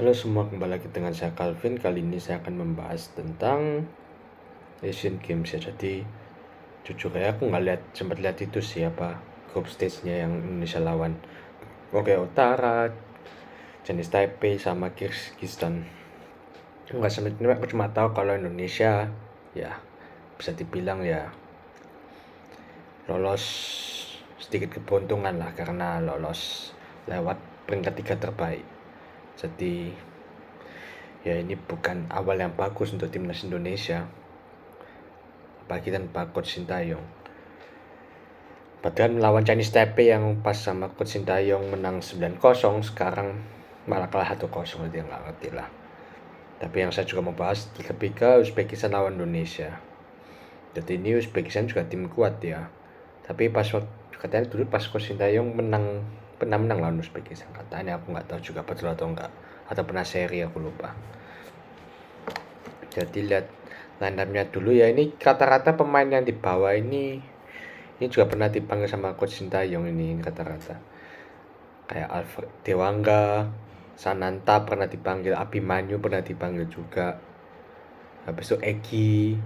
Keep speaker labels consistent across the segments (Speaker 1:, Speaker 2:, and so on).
Speaker 1: Halo semua, kembali lagi dengan saya Calvin. Kali ini saya akan membahas tentang Asian Games ya. Jadi jujur ya, aku nggak sempat lihat itu siapa group stage-nya yang Indonesia lawan Korea Utara, Chinese Taipei sama Kyrgyzstan. Nggak sempat, aku cuma tahu kalau Indonesia ya bisa dibilang ya lolos sedikit keberuntungan lah, karena lolos lewat peringkat 3 terbaik. Jadi ya ini bukan awal yang bagus untuk timnas Indonesia, apalagi tanpa Coach Sintayong. Padahal melawan Chinese Taipei yang pas sama Coach Sintayong menang 9-0, sekarang malah kalah 1-0, dia nggak ngerti lah. Tapi yang saya juga mau bahas lebih ke Uzbekistan lawan Indonesia. Jadi ini Uzbekistan juga tim kuat ya. Tapi pas katanya dulu pas Coach Sintayong pernah menang lawan Uzbekistan katanya, aku nggak tahu juga betul atau enggak, atau pernah seri, aku lupa. Jadi lihat line up-nya dulu ya. Ini rata-rata pemain yang di bawah ini juga pernah dipanggil sama Coach Sintayong ini rata-rata. Kayak Alfred Dewangga, Sananta pernah dipanggil, Abimanyu pernah dipanggil juga. Habis itu Egi,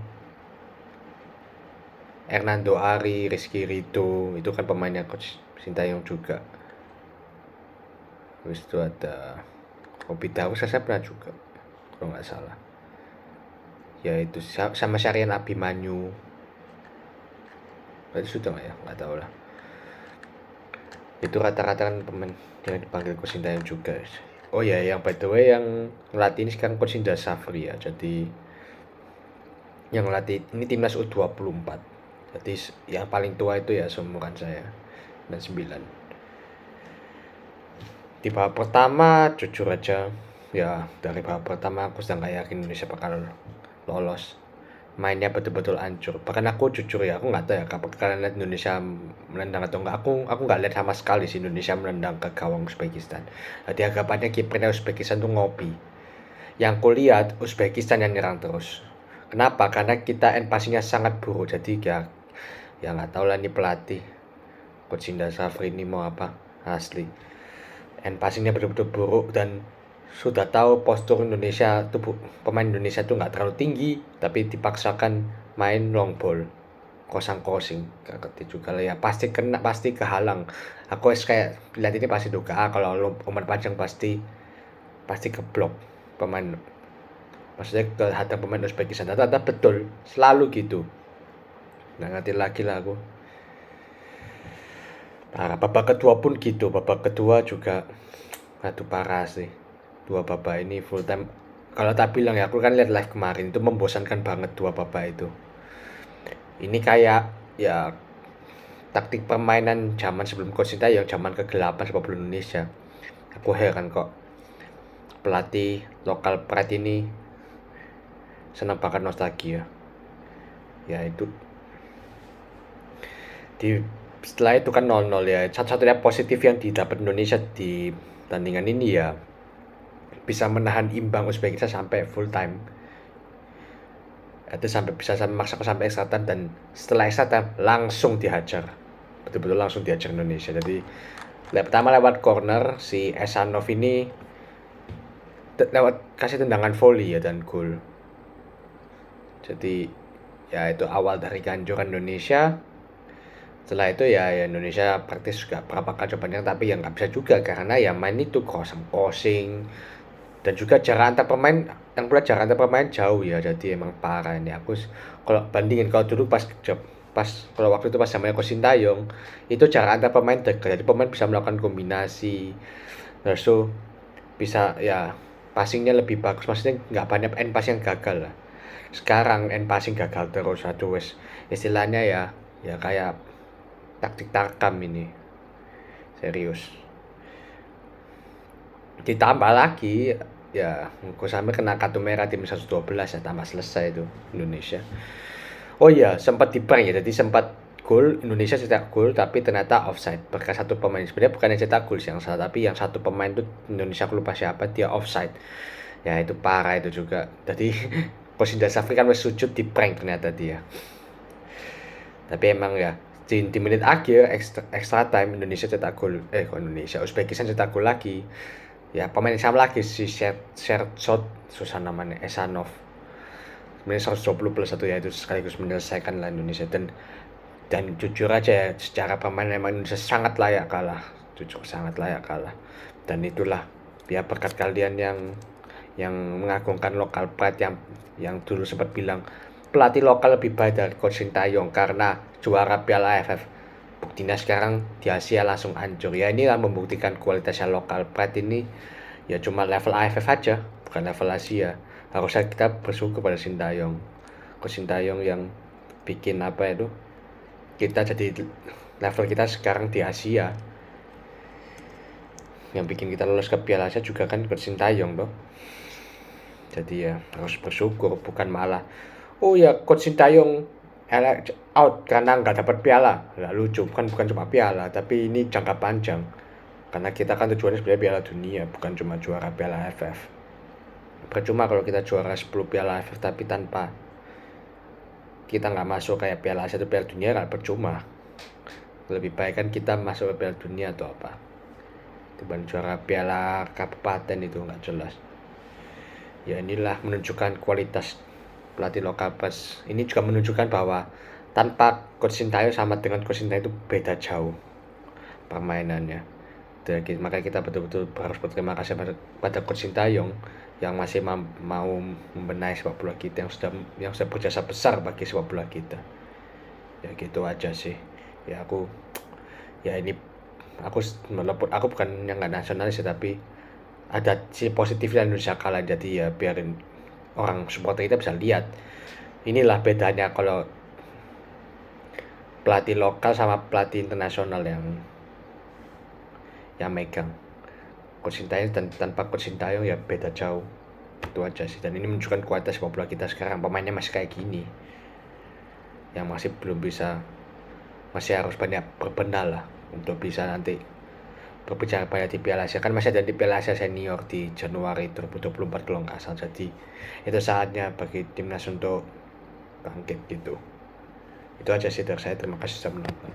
Speaker 1: Hernando Ari, Rizky Ridho, itu kan pemainnya Coach Sintayong juga. Habis itu ada Robi Darus, saya pernah juga kalau nggak salah. Ya itu sama Syarian Abimanyu. Berarti sudah nggak ya? Nggak tahu lah. Itu rata-rata kan pemain yang dipanggil Coach Sintayong juga. Oh ya, yang by the way yang ngelatih ini sekarang Coach Indra Safri ya. Jadi yang ngelatih ini timnas U24. Jadi yang paling tua itu ya seumuran saya, 9. Di babak pertama jujur aja ya, dari babak pertama aku sudah nggak yakin Indonesia bakal lolos. Mainnya betul-betul hancur. Bahkan aku jujur ya, aku nggak tahu ya kapan kalian lihat Indonesia menendang atau enggak. Aku nggak lihat sama sekali sih Indonesia menendang ke gawang Uzbekistan. Jadi anggapannya kipernya Uzbekistan tuh ngopi. Yang kulihat Uzbekistan yang nyerang terus. Kenapa? Karena kita end passingnya sangat buruk. Jadi ya nggak tahu lah, ini pelatih Coach Indra Safri ini mau apa asli. End passingnya betul-betul buruk, dan sudah tahu postur Indonesia tuh, pemain Indonesia tuh nggak terlalu tinggi, tapi dipaksakan main long ball, kosong-kosing, gak ngerti juga lah ya, pasti kena, pasti kehalang. Aku kayak lihat ini pasti duga kalau umpan panjang pasti keblok pemain, maksudnya ke hadap pemain Uzbekistan. Ternyata betul, selalu gitu, nggak ngerti lagi lah aku. Parah, babak kedua pun gitu, babak kedua juga aduh parah sih. Dua babak ini full time, kalau tak bilang ya, aku kan lihat live kemarin itu membosankan banget dua babak itu. Ini kayak ya taktik permainan zaman sebelum Coach Sintayong, zaman ke-8 sepak bola Indonesia. Aku heran kok pelatih lokal Prat ini senang banget nostalgia. Ya itu setelah itu kan 0-0 ya. Satu-satunya positif yang didapat Indonesia di tandingan ini ya bisa menahan imbang Uzbekistan sampai full time. Itu bisa memaksa sampai extra time, dan setelah extra time langsung dihajar. Betul-betul langsung dihajar Indonesia. Jadi pertama lewat corner, si Esanov ini lewat kasih tendangan volley ya, dan gol. Jadi ya itu awal dari kehancuran Indonesia. Setelah itu ya Indonesia praktis juga berapa kali coba nyerang, tapi ya nggak bisa juga karena ya main itu crossing, dan juga jarak antar pemain, yang pula jarak antar pemain jauh ya. Jadi emang parah ini. Aku kalau bandingin, kalau dulu kalau waktu itu pas namanya Coach Sintayong, itu jarak antar pemain dekat, jadi pemain bisa melakukan kombinasi, terus tuh bisa ya passingnya lebih bagus, maksudnya nggak banyak end pass yang gagal lah. Sekarang end passing gagal terus, aduh wes istilahnya ya kayak taktik tarkam ini, serius. Ditambah lagi ya, gue sampai kena kartu merah tim 112 ya, tambah selesai itu Indonesia. Oh iya, sempat di prank ya, jadi sempat gol, Indonesia cetak gol tapi ternyata offside berkat satu pemain. Sebenarnya bukan yang cetak gol yang salah, tapi yang satu pemain itu Indonesia, aku lupa siapa, dia offside. Ya itu parah itu juga. Jadi Coach Indra Safri kan sujud di prank ternyata dia. Tapi emang ya di menit akhir extra time Indonesia cetak gol, Uzbekistan cetak gol lagi. Ya pemain yang sama lagi si Shershot, susah namanya, Esanov. Sebenarnya 120 plus 1 ya, itu sekaligus menyelesaikan lah Indonesia. Dan jujur aja ya, secara pemain memang Indonesia sangat layak kalah, jujur sangat layak kalah. Dan itulah ya berkat kalian yang mengagungkan lokal pride, yang dulu sempat bilang pelatih lokal lebih baik dari Coach Sintayong karena juara Piala AFF. Buktinya sekarang di Asia langsung hancur. Ya inilah membuktikan kualitasnya lokal pride ini ya cuma level AFF aja, bukan level Asia. Harusnya kita bersyukur pada Sintayong. Coach Sintayong yang bikin apa itu, kita jadi level kita sekarang di Asia. Yang bikin kita lolos ke Piala Asia juga kan Coach Sintayong toh. Jadi ya harus bersyukur, bukan malah oh ya Coach Sintayong out karena nggak dapat piala. Nggak lucu, bukan cuma piala, tapi ini jangka panjang. Karena kita kan tujuannya sebenarnya Piala Dunia, bukan cuma juara Piala AFF. Percuma kalau kita juara 10 Piala AFF tapi tanpa kita nggak masuk kayak Piala Asia atau Piala Dunia, nggak percuma. Lebih baik kan kita masuk ke Piala Dunia atau apa, dibanding juara Piala Kabupaten itu nggak jelas. Ya inilah menunjukkan kualitas pelatih lokal plus. Ini juga menunjukkan bahwa tanpa Coach Sintayong sama dengan Coach Sintayong itu beda jauh permainannya. Jadi, makanya kita betul-betul harus berterima kasih pada Coach Sintayong yang masih mau membenahi sepak bola kita, yang sudah berjasa besar bagi sepak bola kita. Ya gitu aja sih. Ya aku walaupun aku bukan yang nggak nasionalis ya, tapi ada si positifnya Indonesia kalah, jadi ya biarin orang supporter kita bisa lihat. Inilah bedanya kalau pelatih lokal sama pelatih internasional yang megang. Coach Sintayong dan tanpa Coach Sintayong ya beda jauh. Itu aja sih. Dan ini menunjukkan kualitas sepak bola kita sekarang. Pemainnya masih kayak gini, yang masih harus banyak berbenah lah untuk bisa nanti berbicara banyak di Piala Asia. Kan masih ada di Piala Asia senior di Januari 2024 kalau nggak salah. Jadi itu saatnya bagi timnas untuk bangkit gitu. Itu aja sih dari saya. Terima kasih sudah menonton.